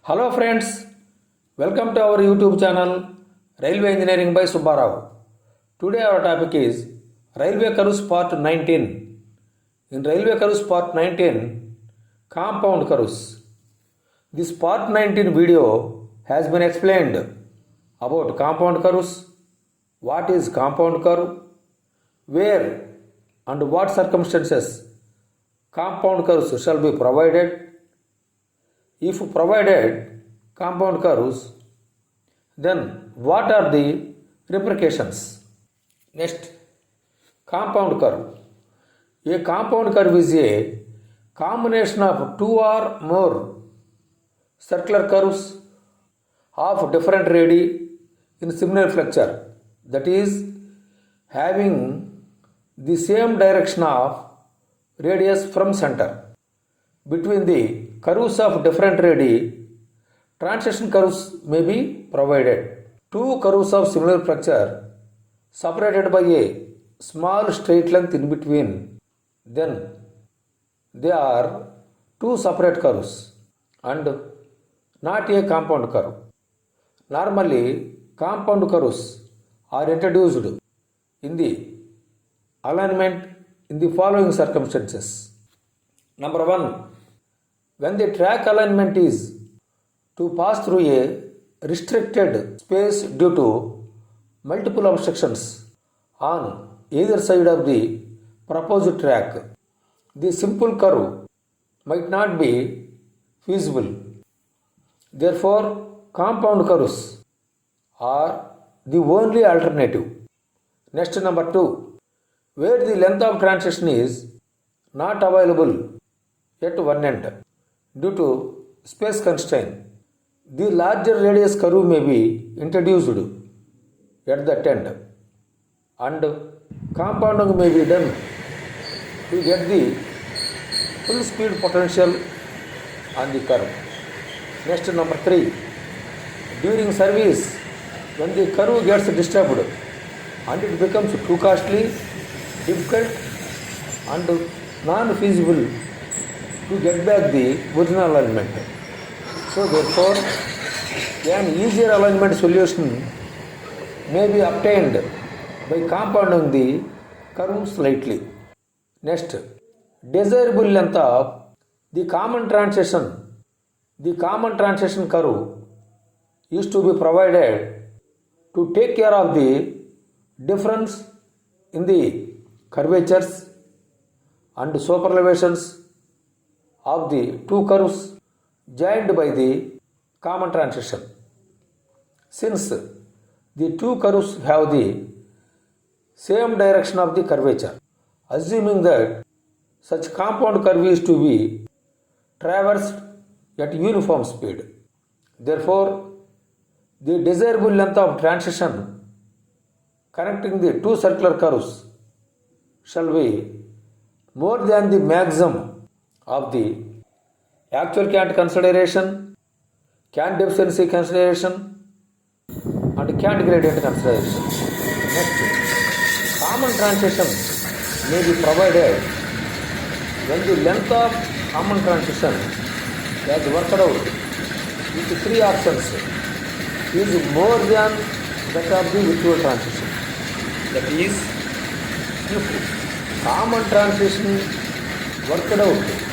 Hello friends, welcome to our YouTube channel Railway Engineering by Subbarao. Today our topic is Railway Curves Part 19. In Railway Curves Part 19, Compound Curves. This Part 19 video has been explained about compound curves, what is compound curve, where and what circumstances compound curves shall be provided. If provided compound curves, then what are the repercussions? Next, compound curve. A compound curve is a combination of two or more circular curves of different radii in similar flexure, that is, having the same direction of radius from center. Between the curves of different radii, transition curves may be provided. Two curves of similar flexure separated by a small straight length in between, then they are two separate curves and not a compound curve. Normally, compound curves are introduced in the alignment in the following circumstances. Number 1, when the track alignment is to pass through a restricted space due to multiple obstructions on either side of the proposed track, the simple curve might not be feasible. Therefore, compound curves are the only alternative. Next, number 2, where the length of transition is not available at one end due to space constraint, the larger radius curve may be introduced at that end and compounding may be done to get the full speed potential on the curve. Next, number 3, during service, when the curve gets disturbed and it becomes too costly, difficult and non-feasible to get back the original alignment. So therefore, an easier alignment solution may be obtained by compounding the curve slightly. Next, desirable length of the common transition. The common transition curve is to be provided to take care of the difference in the curvatures and superlevations of the two curves joined by the common transition. Since the two curves have the same direction of the curvature, assuming that such compound curve is to be traversed at uniform speed. Therefore, the desirable length of transition connecting the two circular curves shall be more than the maximum of the actual cant consideration, cant deficiency consideration, and cant gradient consideration. Next, common transition may be provided when the length of common transition as worked out with three options is more than that of the virtual transition. That is, if common transition worked out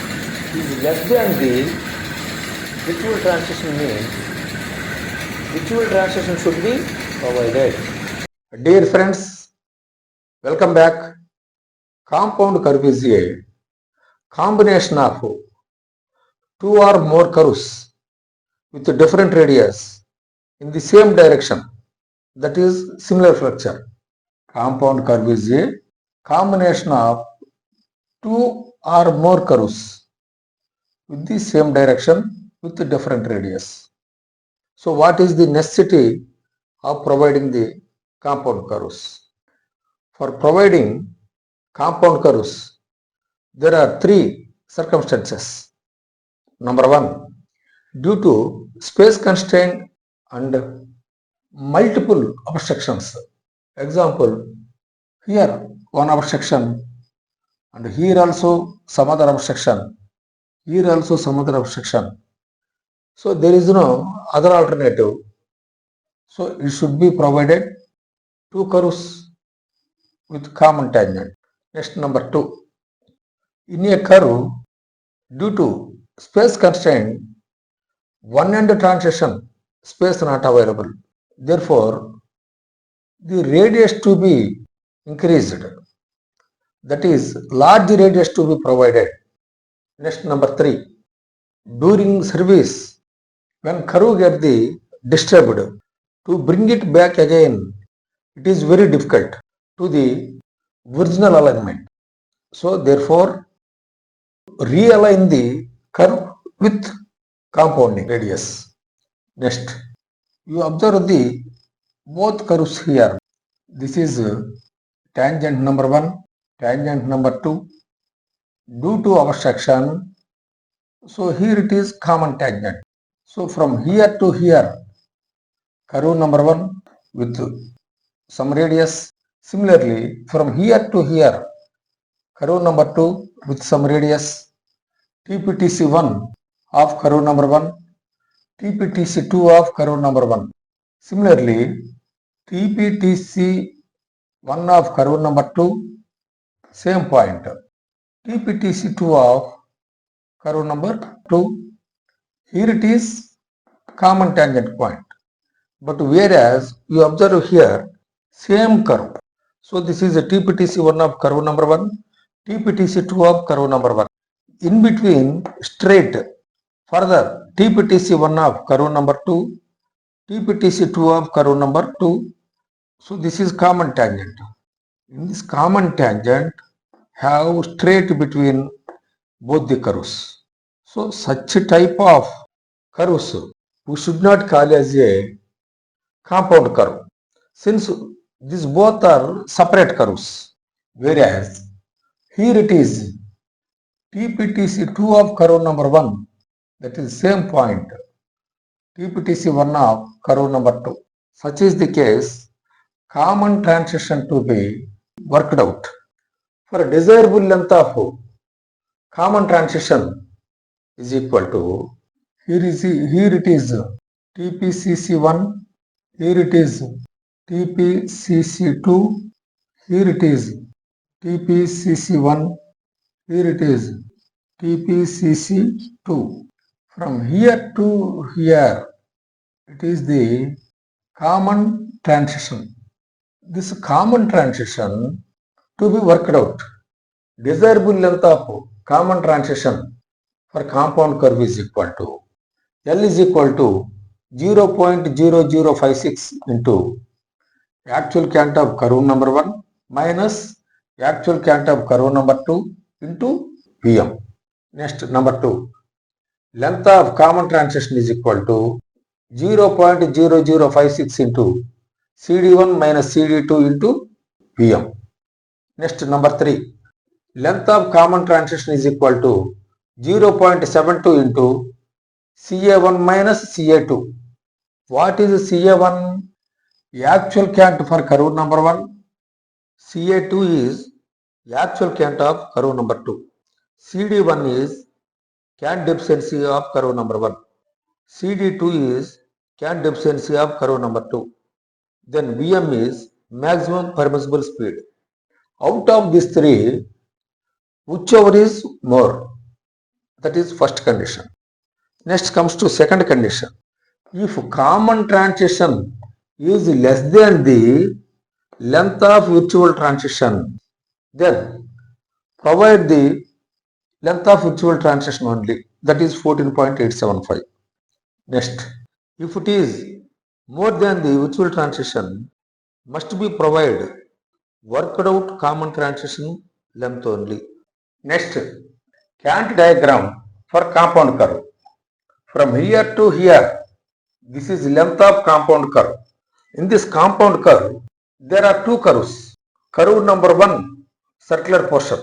is less than the virtual transition, means virtual transition should be provided. Dear friends, welcome back. Compound curve is a combination of two or more curves with different radius in the same direction, that is similar flexure. Compound curve is a combination of two or more curves with the same direction with the different radius. So what is the necessity of providing the compound curves? For providing compound curves, there are three circumstances. Number 1, due to space constraint and multiple obstructions. Example, here one obstruction and here also some other obstruction, here also some other obstruction. So there is no other alternative. So it should be provided two curves with common tangent. Next, number 2. In a curve, due to space constraint, one end transition space not available. Therefore, the radius to be increased. That is, large radius to be provided. Next, number 3. During service, when curve get the disturbed, to bring it back again, it is very difficult to the original alignment. So therefore, realign the curve with compounding radius. Next, you observe the both curves here. This is tangent number 1, tangent number 2. Due to obstruction, so here it is common tangent. So from here to here, curve number 1 with some radius. Similarly, from here to here, curve number 2 with some radius. TPTC1 of curve number 1, TPTC2 of curve number 1. Similarly, TPTC1 of curve number 2, same point. TPTC2 of curve number 2, here it is common tangent point. But whereas you observe here, same curve. So this is a TPTC1 of curve number 1, TPTC2 of curve number 1. In between, straight. Further, TPTC1 of curve number 2, TPTC2 of curve number 2. So this is common tangent. In this common tangent, have straight between both the curves. So such a type of curves we should not call as a compound curve, since these both are separate curves. Whereas here it is TPTC2 of curve number 1, that is same point, TPTC1 of curve number 2. Such is the case, common transition to be worked out. For a desirable length of common transition is equal to, here it is TPCC1, here it is TPCC2, here it is TPCC1, here it is TPCC2. From here to here, it is the common transition. This common transition to be worked out. Desirable length of common transition for compound curve is equal to L is equal to 0.0056 into actual count of curve number 1 minus actual count of curve number 2 into Vm. Next, number 2. Length of common transition is equal to 0.0056 into CD1 minus CD2 into Vm. Next, number 3. Length of common transition is equal to 0.72 into CA1 minus CA2. What is CA1? Actual count for curve number 1. CA2 is actual count of curve number 2. CD1 is count deficiency of curve number 1. CD2 is count deficiency of curve number 2. Then Vm is maximum permissible speed. Out of these three, whichever is more, that is first condition. Next comes to second condition. If common transition is less than the length of virtual transition, then provide the length of virtual transition only, that is 14.875. Next, if it is more than the virtual transition, must be provided worked out common transition length only. Next, Gantt diagram for compound curve. From here to here, this is length of compound curve. In this compound curve, there are two curves. Curve number 1, circular portion.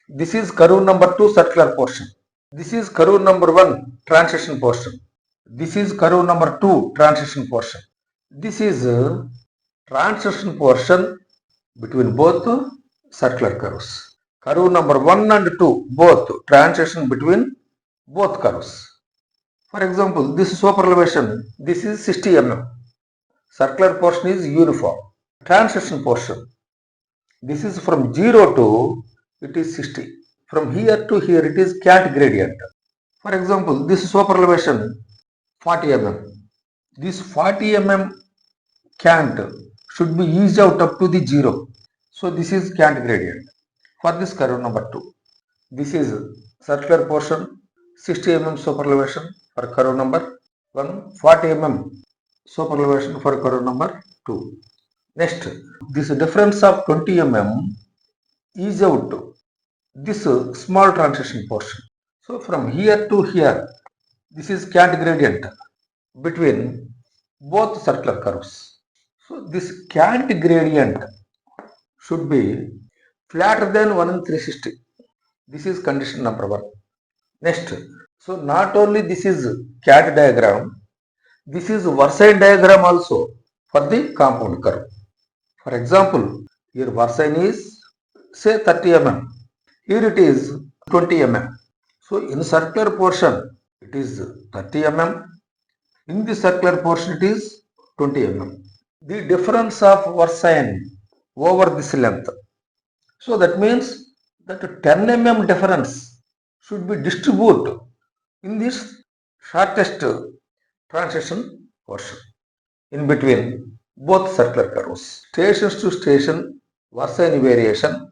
This is curve number 2, circular portion. This is curve number 1, transition portion. This is curve number 2, transition portion. This is transition portion between both circular curves. Curve number 1 and 2, both transition between both curves. For example, this super elevation, this is 60 mm. Circular portion is uniform. Transition portion, this is from 0 to it is 60. From here to here it is cant gradient. For example, this super elevation 40 mm. This 40 mm cant should be eased out up to the 0. So this is cant gradient for this curve number 2. This is circular portion 60 mm super elevation for curve number 1, 40 mm super elevation for curve number 2. Next, this difference of 20 mm is out this small transition portion. So from here to here, this is cant gradient between both circular curves. So this cant gradient should be flatter than 1 in 360. This is condition number 1. Next, so not only this is cant diagram, this is Versine diagram also for the compound curve. For example, here Versine is say 30 mm. Here it is 20 mm. So in circular portion it is 30 mm. In the circular portion it is 20 mm. The difference of Versine over this length. So that means that 10 mm difference should be distributed in this shortest transition portion in between both circular curves. Stations to station Versine variation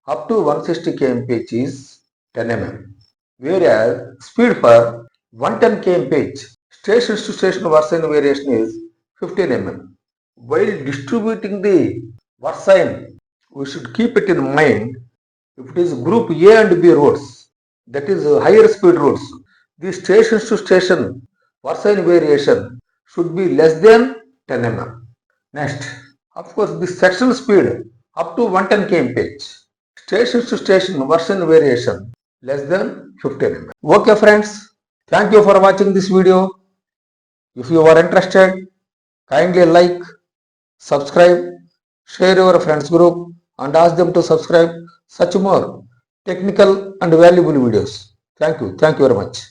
up to 160 kmph is 10 mm, whereas speed for 110 kmph stations to station Versine variation is 15 mm. While distributing the Versine, we should keep it in mind if it is group A and B roads, that is higher speed roads, the stations to station Versine variation should be less than 10 mm. Next, of course, the section speed up to 110 kmph. Station to station Versine variation less than 15 mm. Okay friends, thank you for watching this video. If you are interested, kindly like, subscribe, share your friends group and ask them to subscribe such more technical and valuable videos. Thank you very much.